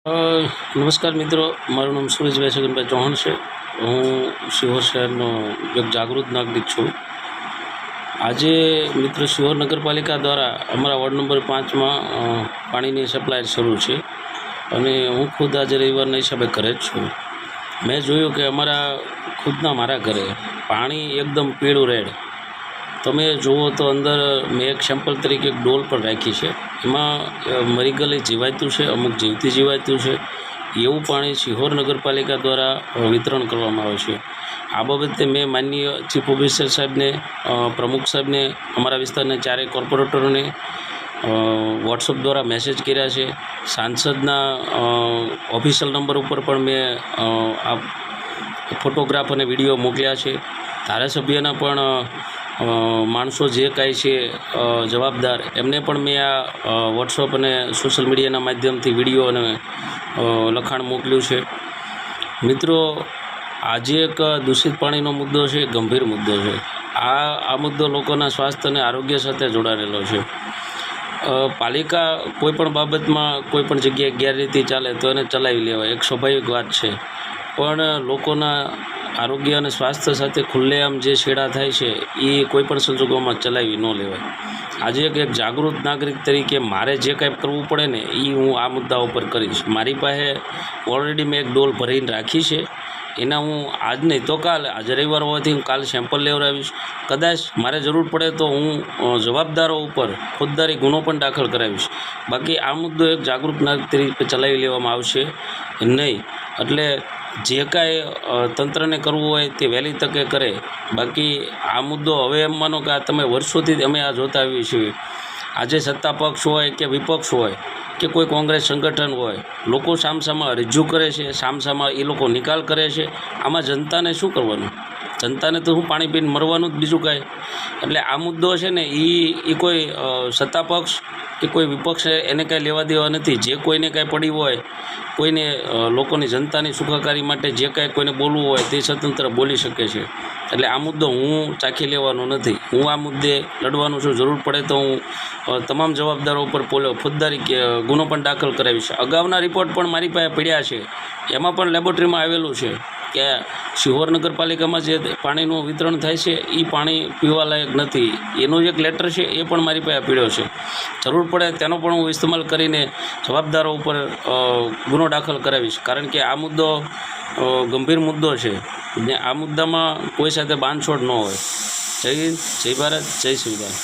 નમસ્કાર મિત્રો, મારું નામ સુરેશભાઈ છગનભાઈ ચૌહાણ છે। હું શિહોર શહેરનો એક જાગૃત નાગરિક છું। આજે મિત્રો શિહોર નગરપાલિકા દ્વારા અમારા વોર્ડ નંબર 5માં પાણીની સપ્લાય શરૂ છે અને હું ખુદ આજે રવિવારના હિસાબે ઘરે જ છું। મેં જોયું કે મારા ઘરે પાણી એકદમ પીળું રેડ। તમે જુઓ તો અંદર મેં એક સેમ્પલ તરીકે એક ડોલ પણ રાખી છે, એમાં મરી ગયેલી જીવાતું છે, અમુક જીવતી જીવાતું છે। એવું પાણી શિહોર નગરપાલિકા દ્વારા વિતરણ કરવામાં આવે છે। આ બાબતે મેં માનનીય ચીફ ઓફિસર સાહેબને, પ્રમુખ સાહેબને, અમારા વિસ્તારના ચારેય કોર્પોરેટરોને વોટ્સઅપ દ્વારા મેસેજ કર્યા છે। સાંસદના ઓફિશિયલ નંબર ઉપર પણ મેં આ ફોટોગ્રાફ અને વિડીયો મોકલ્યા છે। ધારાસભ્યના પણ માણસો જે કાંઈ છે જવાબદાર, એમને પણ મેં આ વોટ્સઅપ અને સોશિયલ મીડિયાના માધ્યમથી વિડીયો અને લખાણ મોકલ્યું છે। મિત્રો, આજે એક દૂષિત પાણીનો મુદ્દો છે, ગંભીર મુદ્દો છે। આ મુદ્દો લોકોના સ્વાસ્થ્ય અને આરોગ્ય સાથે જોડાયેલો છે। પાલિકા કોઈપણ બાબતમાં કોઈપણ જગ્યાએ ગેરરીતિ ચાલે તો એને ચલાવી લેવાય, એક સ્વાભાવિક વાત છે, પણ લોકોના આરોગ્ય અને સ્વાસ્થ્ય સાથે ખુલ્લેઆમ જે છેડા થાય છે એ કોઈપણ સંજોગોમાં ચલાવી ન લેવાય। આજે એક જાગૃત નાગરિક તરીકે મારે જે કાંઈ કરવું પડે ને એ હું આ મુદ્દા ઉપર કરીશ। મારી પાસે ઓલરેડી મેં એક ડોલ ભરીને રાખી છે, એના હું આજ નહીં તો કાલે, આજે રવિવાર હોવાથી હું કાલે સેમ્પલ લેવડાવીશ। કદાચ મારે જરૂર પડે તો હું જવાબદારો ઉપર ફોજદારી ગુનો પણ દાખલ કરાવીશ। બાકી આ મુદ્દો એક જાગૃત નાગરિક તરીકે ચલાવી લેવામાં આવશે નહીં। એટલે જે કાંઈ તંત્રને કરવું હોય તે વહેલી તકે કરે। બાકી આ મુદ્દો હવે એમ માનો કે આ તમે વર્ષોથી અમે આ જોતા આવીએ છીએ। આજે સત્તા પક્ષ હોય કે વિપક્ષ હોય કે કોઈ કોંગ્રેસ સંગઠન હોય, લોકો સામસામા રજૂ કરે છે, સામસામા એ લોકો નિકાલ કરે છે। આમાં જનતાને શું કરવાનું? જનતાને તો હું પાણી પીને મરવાનું જ, બીજું કાંઈ। એટલે આ મુદ્દો છે ને એ કોઈ સત્તા પક્ષ કે કોઈ વિપક્ષ એને કાંઈ લેવા દેવા નથી। જે કોઈને કાંઈ પડી હોય, કોઈને લોકોની જનતાની સુખાકારી માટે જે કાંઈ કોઈને બોલવું હોય તે સ્વતંત્ર બોલી શકે છે। એટલે આ મુદ્દો હું ચાખી લેવાનો નથી। હું આ મુદ્દે લડવાનું છું। જરૂર પડે તો હું તમામ જવાબદારો ઉપર ફોજદારી ગુનો પણ દાખલ કરાવીશ। અગાઉના રિપોર્ટ પણ મારી પાસે પડ્યા છે, એમાં પણ લેબોરેટરીમાં આવેલું છે કે શિહોર નગરપાલિકામાં જે પાણીનું વિતરણ થાય છે એ પાણી પીવાલાયક નથી। એનું એક લેટર છે એ પણ મારી પાસે પીડ્યો છે। જરૂર પડે તેનો પણ હું ઇસ્તેમાલ કરીને જવાબદારો ઉપર ગુનો દાખલ કરાવીશ, કારણ કે આ મુદ્દો ગંભીર મુદ્દો છે ને આ મુદ્દામાં કોઈ સાથે બાંધછોડ ન હોય। જય હિન્દ, જય ભારત, જય સંવિધાન।